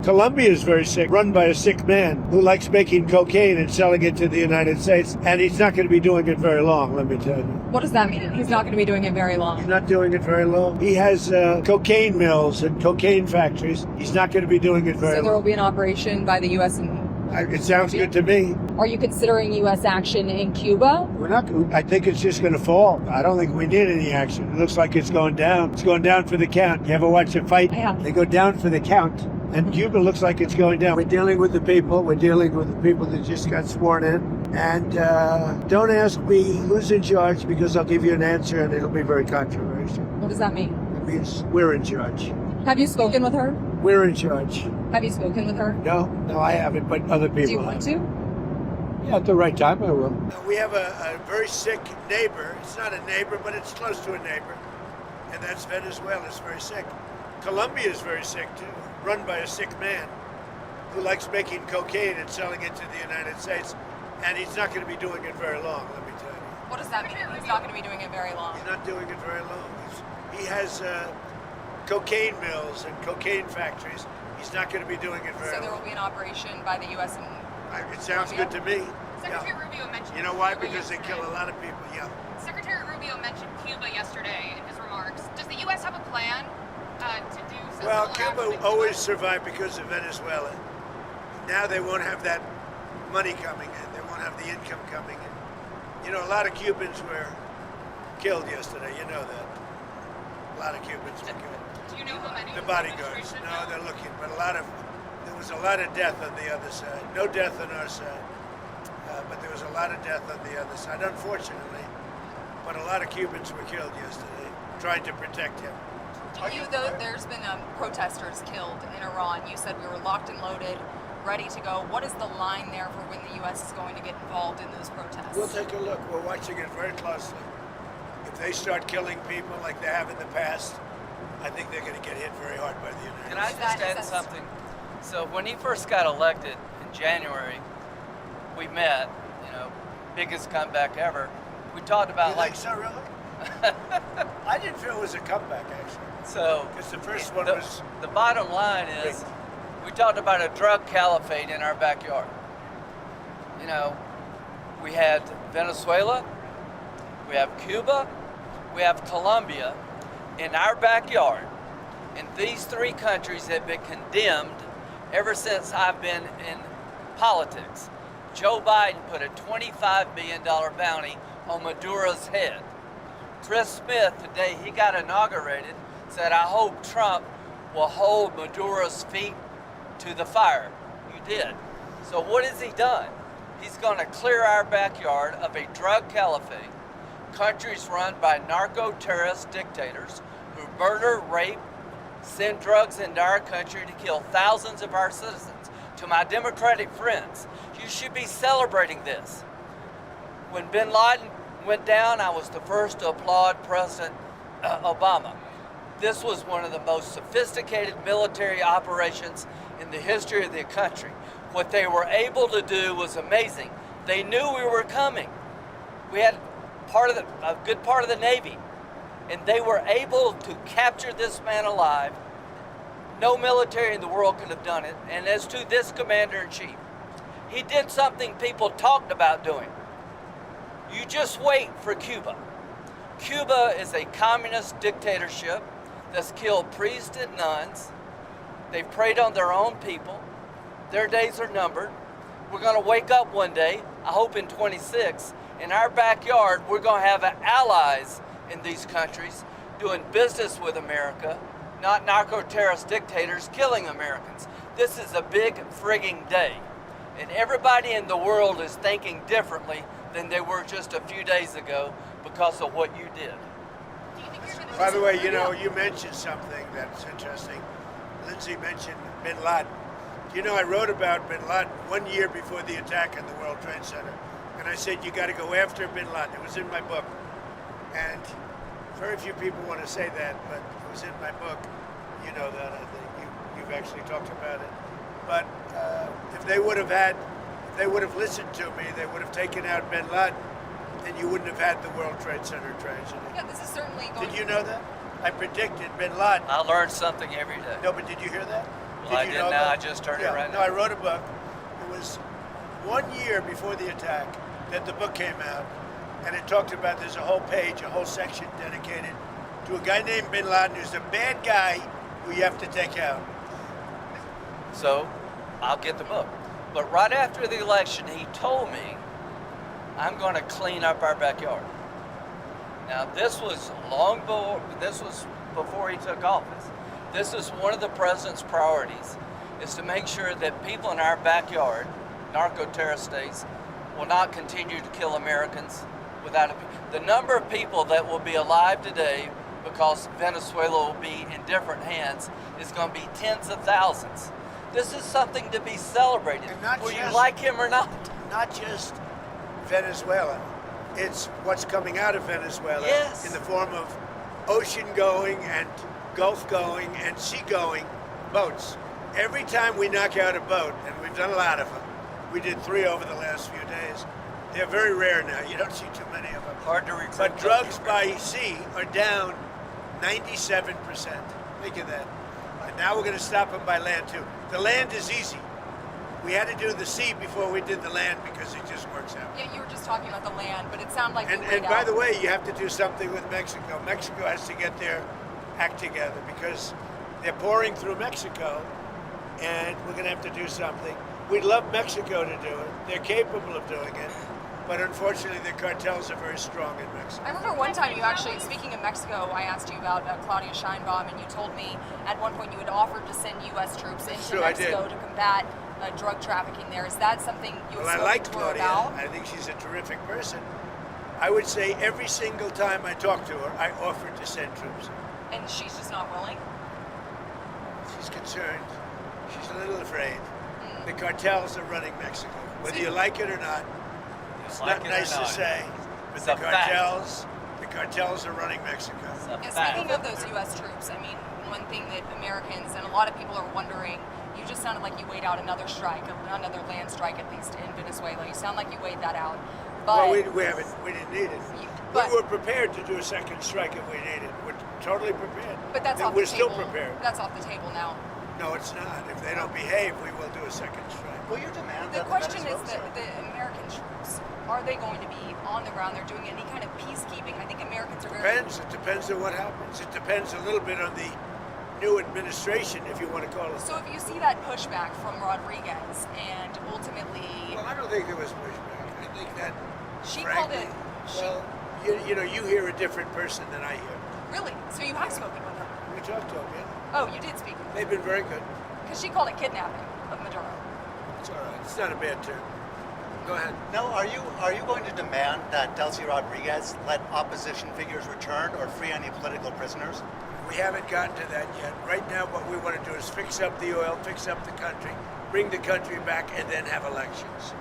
Colombia is very sick, run by a sick man who likes making cocaine and selling it to the United States. And he's not going to be doing it very long, let me tell you. What does that mean? He's not going to be doing it very long. He's not doing it very long. He has cocaine mills and cocaine factories. He's not going to be doing it very long. So there will be an operation by the U.S. and It sounds good to me. Are you considering U.S. action in Cuba? We're not. I think it's just going to fall. I don't think we need any action. It looks like it's going down. It's going down for the count. You ever watch a fight? Yeah. They go down for the count. And Cuba looks like it's going down. We're dealing with the people. We're dealing with the people that just got sworn in. And don't ask me who's in charge, because I'll give you an answer and it'll be very controversial. What does that mean? It means we're in charge. Have you spoken with her? We're in charge. Have you spoken with her? No, I haven't, but other people Do you want to? Yeah, at the right time, I will. We have a very sick neighbor. It's not a neighbor, but it's close to a neighbor. And that's Venezuela. It's very sick. Colombia is very sick, too, run by a sick man who likes making cocaine and selling it to the United States. And he's not going to be doing it very long, let me tell you. What does that mean? He's not going to be doing it very long. He's not doing it very long. He has cocaine mills and cocaine factories. He's not going to be doing it very long. So there will be an operation by the U.S. and It sounds good to me. Secretary Rubio mentioned You know why? Cuba Because they kill a lot of people, yeah. Secretary Rubio mentioned Cuba yesterday in his remarks. Does the U.S. have a plan to do so? Well, Cuba always survived because of Venezuela. Now they won't have that money coming in. They won't have the income coming in. You know, a lot of Cubans were killed yesterday. You know that. A lot of Cubans were killed. Do you know how many? The bodyguards. No, they're looking. But there was a lot of death on the other side. No death on our side. But there was a lot of death on the other side, unfortunately. But a lot of Cubans were killed yesterday, trying to protect him. There's been protesters killed in Iran. You said we were locked and loaded, ready to go. What is the line there for when the U.S. is going to get involved in those protests? We'll take a look. We're watching it very closely. If they start killing people like they have in the past, I think they're going to get hit very hard by the United Can I States. just add something? So when he first got elected in January, we met, biggest comeback ever. We talked about You think so, really? I didn't feel it was a comeback, actually. So Because the first one was... the bottom line is we talked about a drug caliphate in our backyard. We had Venezuela, we have Cuba, we have Colombia in our backyard. And these three countries have been condemned ever since I've been in politics. Joe Biden put a $25 billion bounty on Maduro's head. Chris Smith, today he got inaugurated, said, I hope Trump will hold Maduro's feet to the fire. You did. So what has he done? He's going to clear our backyard of a drug caliphate, countries run by narco-terrorist dictators who murder, rape, send drugs into our country to kill thousands of our citizens. To my Democratic friends, you should be celebrating this. When bin Laden went down, I was the first to applaud President Obama. This was one of the most sophisticated military operations in the history of the country. What they were able to do was amazing. They knew we were coming. We had a good part of the Navy, and they were able to capture this man alive. No military in the world could have done it. And as to this commander-in-chief, he did something people talked about doing. You just wait for Cuba. Cuba is a communist dictatorship that's killed priests and nuns. They've preyed on their own people. Their days are numbered. We're going to wake up one day, I hope in 26, in our backyard, we're going to have allies in these countries doing business with America, not narco-terrorist dictators killing Americans. This is a big frigging day. And everybody in the world is thinking differently than they were just a few days ago because of what you did. By the way, you mentioned something that's interesting. Lindsay mentioned bin Laden. I wrote about bin Laden 1 year before the attack on the World Trade Center. And I said, you got to go after bin Laden. It was in my book. And very few people want to say that, but it was in my book. You know that, I think. You've actually talked about it. But if they would have listened to me, they would have taken out bin Laden, and you wouldn't have had the World Trade Center tragedy. Yeah, this is certainly going Did you know that? I predicted bin Laden. I learned something every day. No, but did you hear that? Well, Well, I didn't know. I just heard it right now. No, I wrote a book. It was 1 year before the attack that the book came out, and it talked about, there's a whole page, a whole section dedicated to a guy named Bin Laden who's a bad guy who you have to take out. So, I'll get the book. But right after the election, he told me, I'm going to clean up our backyard. Now, this was before he took office. This is one of the president's priorities, is to make sure that people in our backyard, narco-terrorist states, will not continue to kill Americans without the number of people that will be alive today because Venezuela will be in different hands is going to be tens of thousands. This is something to be celebrated, whether you like him or not. Not just Venezuela. It's what's coming out of Venezuela in the form of ocean-going and Gulf-going and sea-going boats. Every time we knock out a boat, and we've done a lot of them, we did 3 over the last few days, they're very rare now. You don't see too many of them. Hard to recruit. But drugs by sea are down 97%. Think of that. And now we're going to stop them by land, too. The land is easy. We had to do the sea before we did the land because it just works out. Yeah, you were just talking about the land, but it sounded like And by the way, you have to do something with Mexico. Mexico has to get their act together because they're pouring through Mexico, and we're going to have to do something. We'd love Mexico to do it. They're capable of doing it. But unfortunately, the cartels are very strong in Mexico. I remember one time you actually, speaking of Mexico, I asked you about Claudia Sheinbaum, and you told me at one point you had offered to send U.S. troops into Mexico to combat drug trafficking there. Is that something you have spoken to her about? I think she's a terrific person. I would say every single time I talk to her, I offered to send troops. And she's just not willing? She's concerned. She's a little afraid. The cartels are running Mexico. Whether you like it or not, it's not nice to say, but the cartels are running Mexico. And speaking of those U.S. troops, I mean, one thing that Americans and a lot of people are wondering, you just sounded like you weighed out another strike, another land strike at least in Venezuela. You sound like you weighed that out. But well, we haven't. We didn't need it. We were prepared to do a second strike if we needed. We're totally prepared. But that's off the table. We're still prepared. That's off the table now. No, it's not. If they don't behave, we will do a second strike. Will you demand the question is that the American troops, are they going to be on the ground? They're doing any kind of peacekeeping? I think Americans are very... It depends on what happens. It depends a little bit on the new administration, if you want to call it. So if you see that pushback from Rodriguez and ultimately... Well, I don't think there was pushback. I think that... She frankly, called it... you know, you hear a different person than I hear. Really? So you have spoken with her? We talked to them, yeah. Oh, you did speak with her? They've been very good. Because she called it kidnapping of Maduro. It's all right. It's not a bad term. Go ahead. No, are you going to demand that Delcy Rodriguez let opposition figures return or free any political prisoners? We haven't gotten to that yet. Right now, what we want to do is fix up the oil, fix up the country, bring the country back, and then have elections.